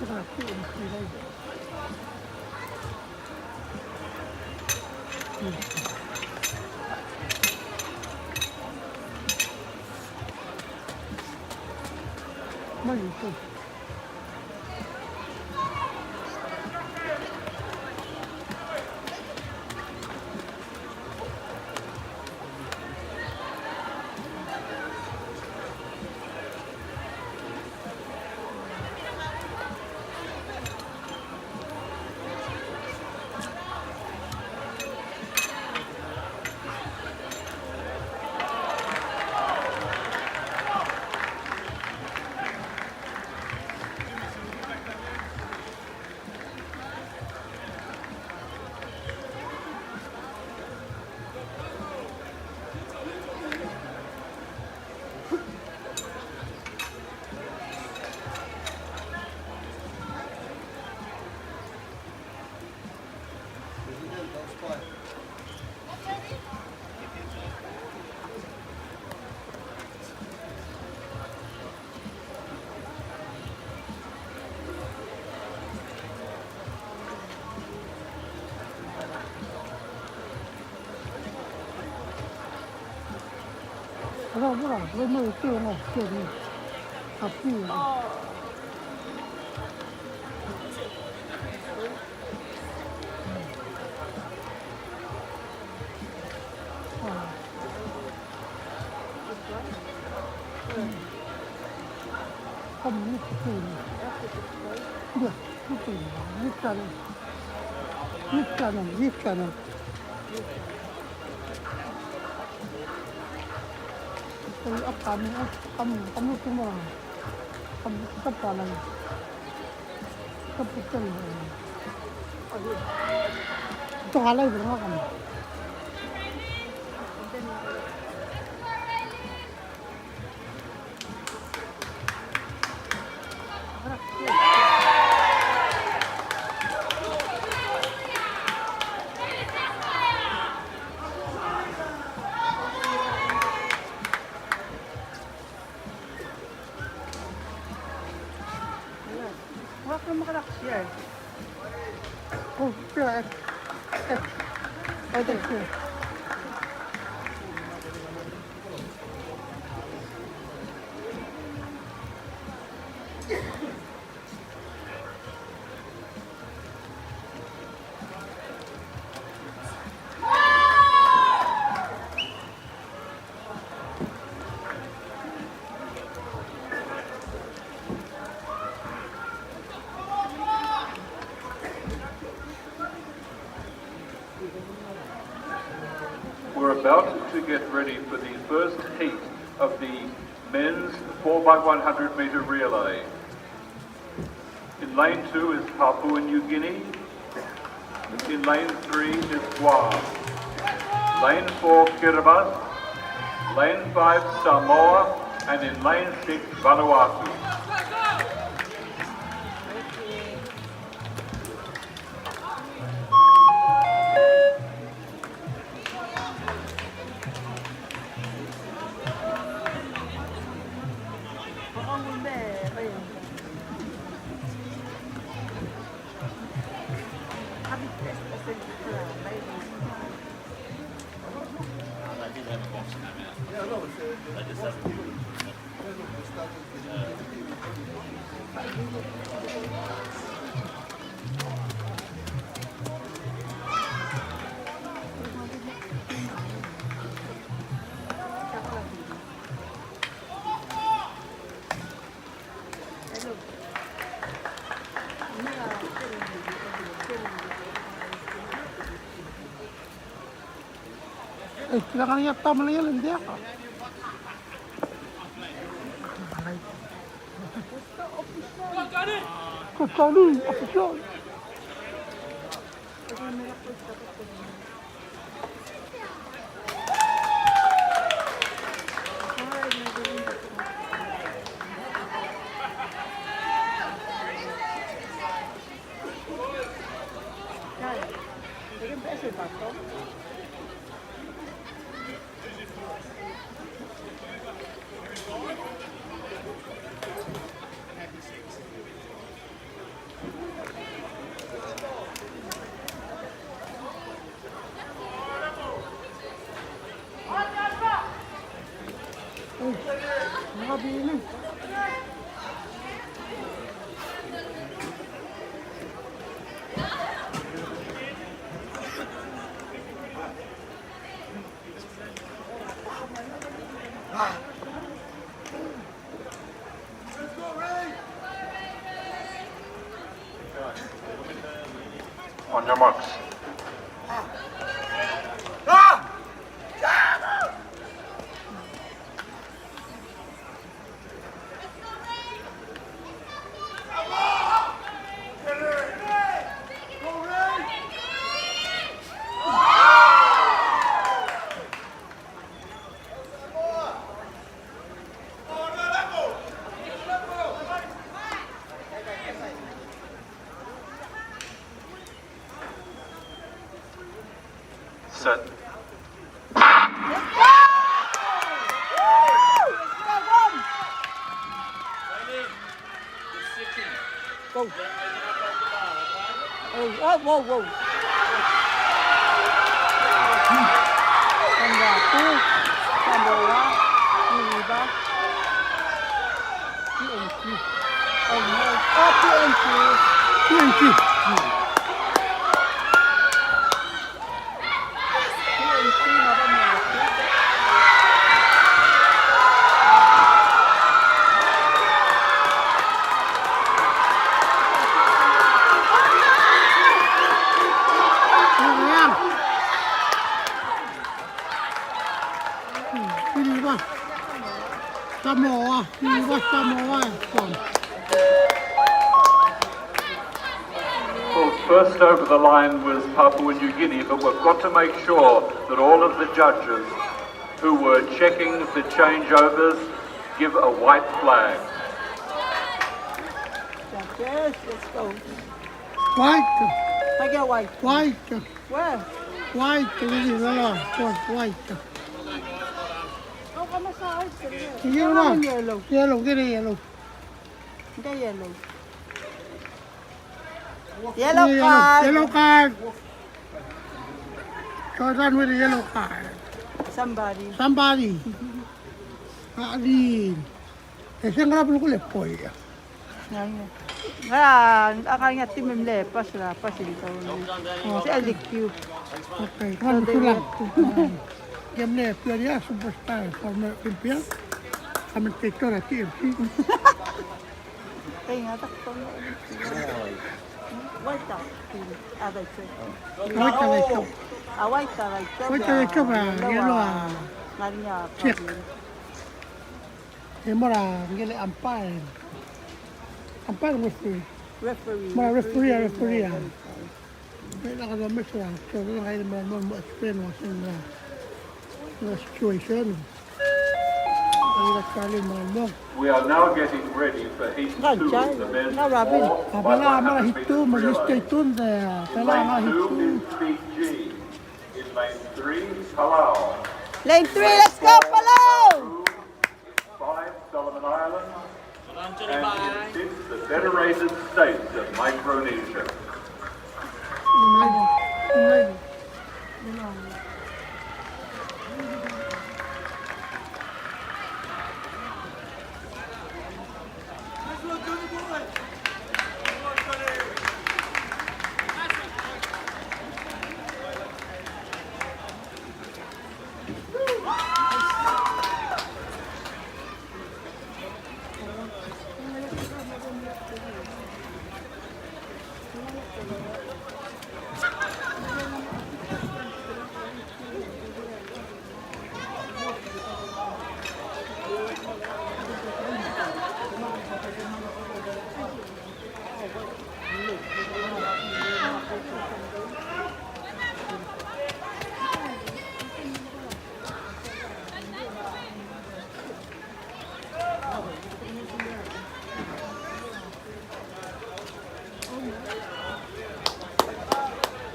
다 PMG 라이브. 많이 있어. 뭐라, 뭐 뛰어나, 뛰어나. 앞뒤. 한 6분. 그래, 6분. 6자는. Ấp nước cũng mà cấp cả này cấp cái chân cho hai lấy được không? Welke mag je? Oh, ja. Dat is goed. We're about to get ready for the first heat of the men's 4x100 metre relay. In lane 2 is Papua New Guinea. In lane 3 is Guam. Lane 4 Kiribati. Lane 5 Samoa. And in lane 6 Vanuatu. Kailangan niya tama lang yan, hindi ako. Kutali, official. Ay, nakabili. On your marks. Set. Go. Oh, whoa, whoa. Tanda po. Samoa. Iba. PMG. Oh, no. Oh, PMG. PMG. Samoa, Samoa. Well, first over the line was Papua New Guinea, but we've got to make sure that all of the judges who were checking the changeovers give a white flag. Yes, let's go. White, I get white. white, Where? white, white. Oh, come aside. Yellow, Yellow. yellow, get a yellow. Get yellow. Yellow card. Yellow card. Jordan with a yellow card. Somebody. Somebody. Alin. Kasi ang grabe ko lepoy. Yan. Nga, akala nga timim lepas dito. Si LDQ. Okay, kan sulang. Game na, dia superstar, former Olympian. Commentator at TMC. Kaya nga, takto mo. White out. Aday ko. White ka na ito. White out. White ka na ito ba? Yellow Nga niya. Check. Mara, gili umpire. Umpire referee. Referee. Mara referee. May nakadami siya. So, kayo naman mo-explain mo sa situation. We are now getting ready for heat 2 of the men's 4 by 100 meter relay. Lane 2 is PG. In lane 3, Palau. Lane 3, let's go, Palau! 5, Solomon Islands. And in 6, the Federated States of Micronesia.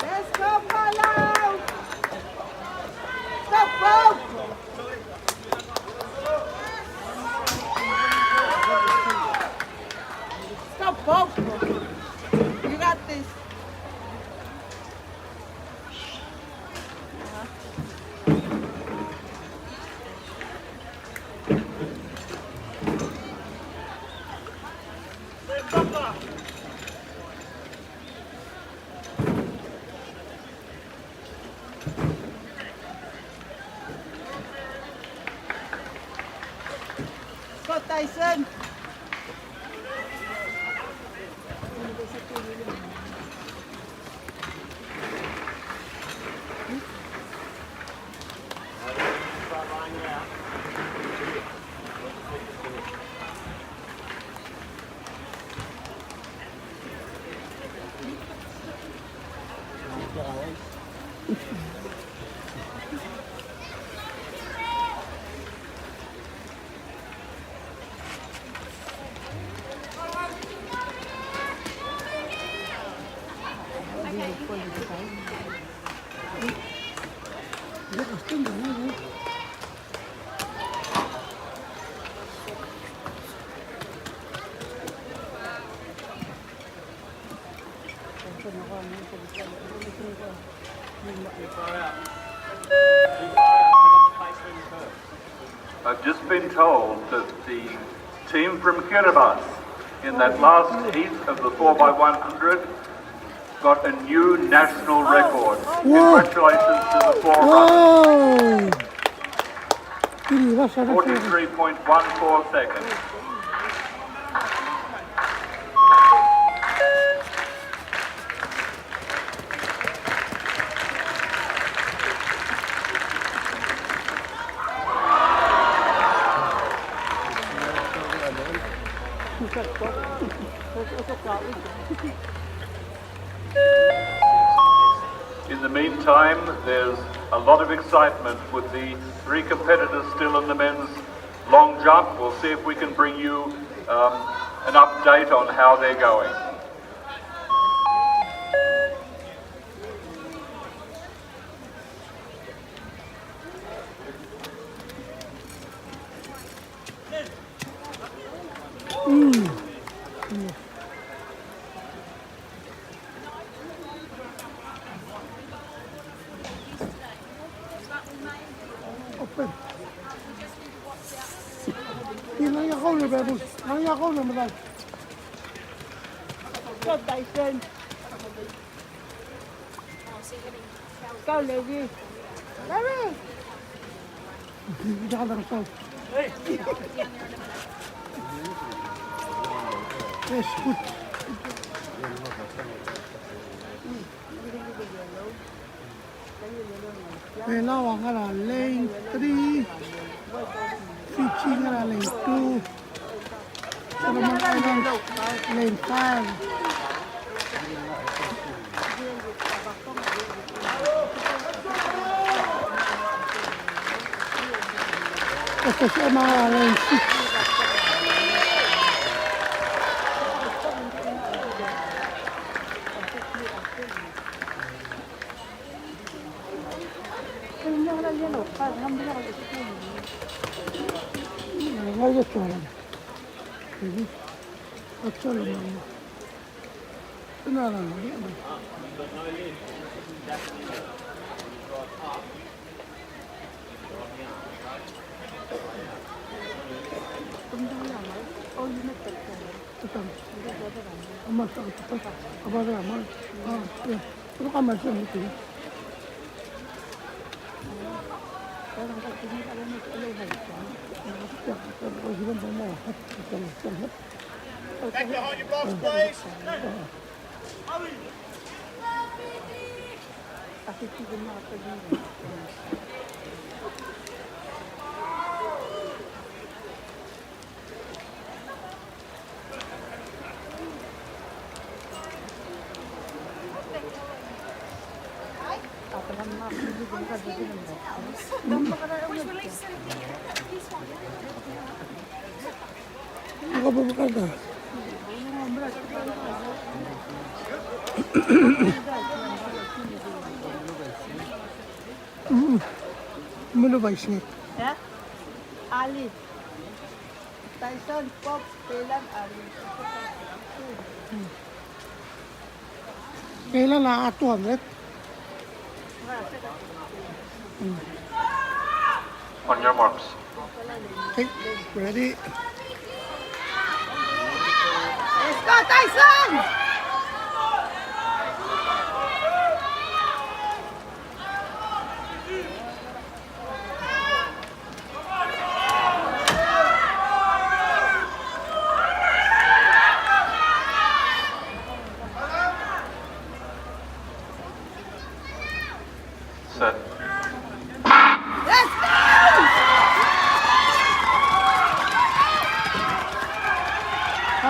Let's go, Palau! Stop, go! Stop, go! You got this. Go, Tyson! I've just been told that the team from Kiribati in that last heat of the 4x100 got a new national record. Congratulations to the four runners. 43.14 seconds. In the meantime, there's a lot of excitement with the three competitors still in the men's long jump. We'll see if we can bring you an update on how they're going. Go, Tyson! Go, Levi! Levi! Yes, good. Now I'm gonna lane 3, Fiji gonna lane 2, Solomon Islands lane 5. Ito siya mga lane 6. 알겠죠. 여기 어쩌려고 끝나는 거야. 엄마 싸고 싶어? 아빠가 엄마 그래. 그렇게 말씀 못해. Back behind your blocks, please. Ako ba makada? Mula ba isip? Yeah? Ali. Tyson, Pop, Kailan, Ali. Kailan na 200? On your marks. Okay, ready? Let's go, Tyson!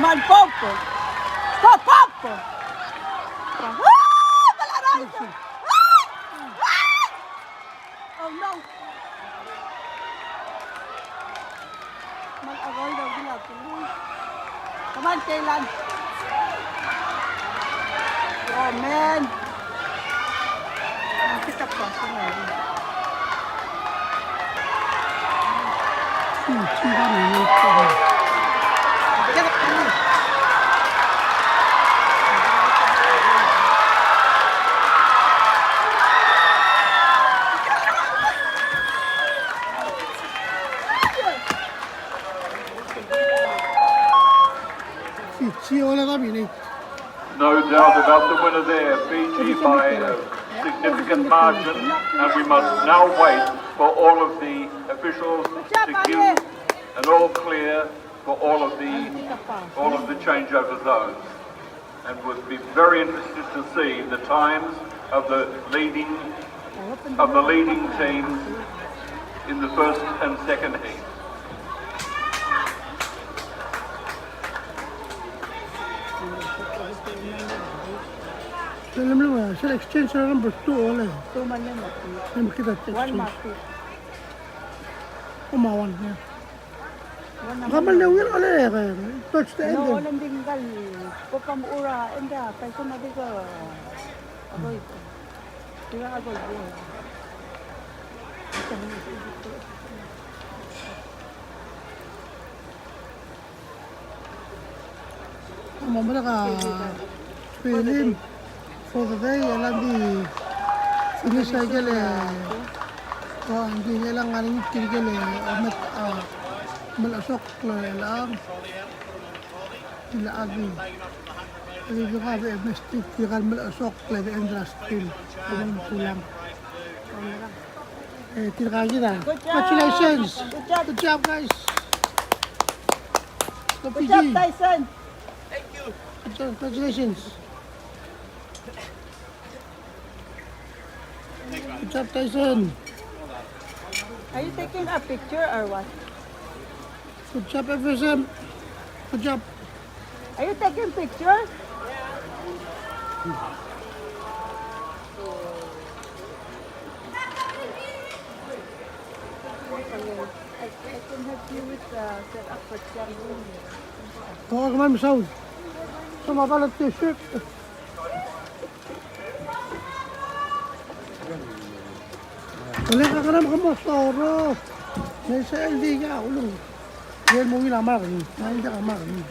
Come on, Pop! Stop, Pop! Ah! Balaraisa! Ah! Ah! Oh no! Mag-aroy daw sila. Come on, Kaylan! Oh man! Kita pa si Mary. No doubt about the winner there, Fiji by a significant margin, and we must now wait for all of the officials to give an all clear for all of the changeover zones. And we'll be very interested to see the times of the leading teams in the first and second heat. Alam mo ba, sila exchange na number 2 ulit. Two man lang. Hindi makita One exchange. market. Umawan niya. One naman. Kamal na win ulit kaya. Touch the end. No, walang dinggal. Pupamura. Enda, kaysa nabi ka. Agoy. Tira agoy. Mamala ka. Feeling. For the day, alam di. Sinicycle hindi niya lang nga rin yung tigil malasok lang. Ilaag din. Hindi ko ka, mystic, tigil malasok lang yung drastil. Kung kulang. Tinakagin na. Congratulations! Good job, guys! Good job, Tyson! Congratulations! Good job, Tyson! Are you taking a picture or what? Good job, FSM! Good job! Are you taking picture? I can help you with set up for Tianjin. Oo, kumami sound. Sumabalat t-shirt. Wala ka naman kamasoro. Nasa LD ka, ulong. Yan mo yung amarin. Hindi ka amarin.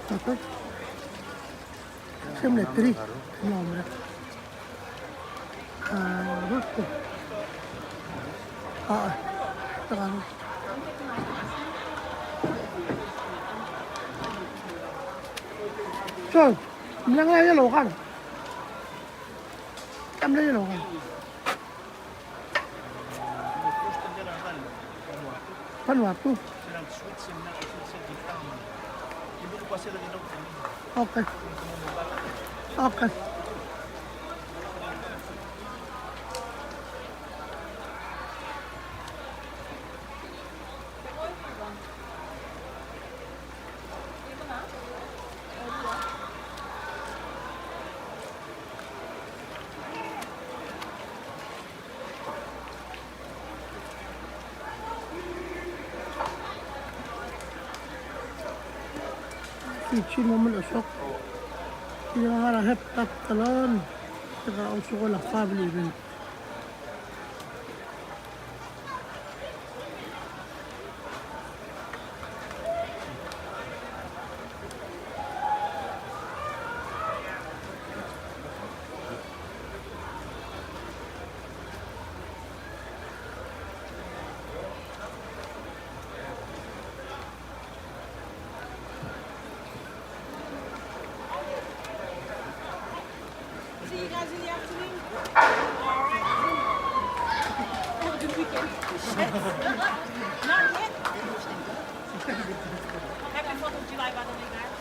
Ito. Siyempre, 3. Nombre. Ito. Ito ka. So, bilang nga yellow kan. Kamla yellow kan. Panwatu. Okay. Okay. Kitchen mo malusok. Hindi nga nga hep-tap talon. Saka uso ko lang family event. See you guys in the afternoon. All right. Have a good weekend. Not yet. Happy 4th of July, by the way, guys.